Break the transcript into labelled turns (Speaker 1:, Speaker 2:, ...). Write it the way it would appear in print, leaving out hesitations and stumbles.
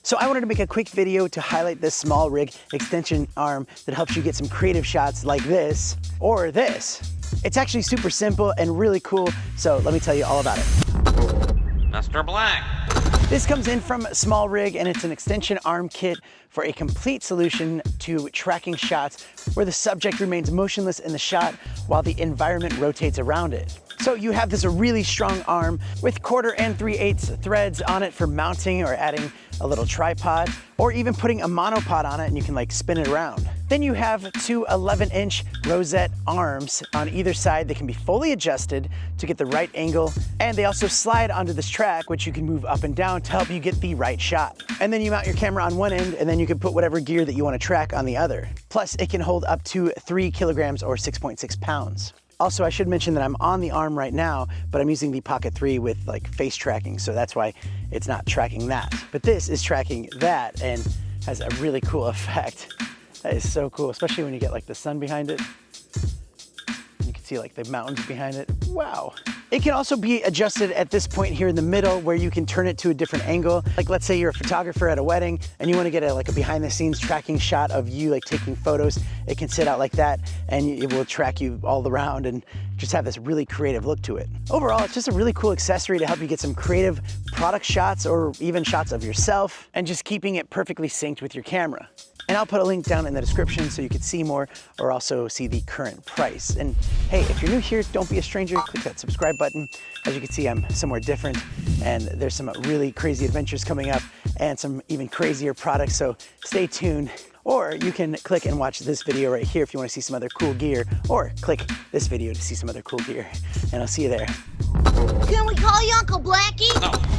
Speaker 1: So I wanted to make a quick video to highlight this SmallRIG extension arm that helps you get some creative shots like this or this. It's actually super simple and really cool, so let me tell you all about it.
Speaker 2: Mr. Black.
Speaker 1: This comes in from SmallRIG, and it's an extension arm kit for a complete solution to tracking shots where the subject remains motionless in the shot while the environment rotates around it. So you have this really strong arm with 1/4 and 3/8 threads on it for mounting or adding a little tripod, or even putting a monopod on it and you can like spin it around. Then you have two 11-inch rosette arms on either side that can be fully adjusted to get the right angle, and they also slide onto this track, which you can move up and down to help you get the right shot. And then you mount your camera on one end, and then you can put whatever gear that you want to track on the other. Plus, it can hold up to 3 kilograms or 6.6 pounds. Also, I should mention that I'm on the arm right now, but I'm using the Pocket 3 with like face tracking, so that's why it's not tracking that. But this is tracking that and has a really cool effect. That is so cool, especially when you get like the sun behind it. You can see like the mountains behind it. Wow. It can also be adjusted at this point here in the middle where you can turn it to a different angle. Like let's say you're a photographer at a wedding and you want to get like a behind the scenes tracking shot of you like taking photos. It can sit out like that and it will track you all around and just have this really creative look to it. Overall, it's just a really cool accessory to help you get some creative product shots or even shots of yourself and just keeping it perfectly synced with your camera. And I'll put a link down in the description so you can see more or also see the current price. And hey, if you're new here, don't be a stranger. Click that subscribe button. As you can see, I'm somewhere different and there's some really crazy adventures coming up and some even crazier products, so stay tuned. Or you can click and watch this video right here if you want to see some other cool gear, or click this video to see some other cool gear. And I'll see you there.
Speaker 3: Can we call you Uncle Blackie?
Speaker 2: No.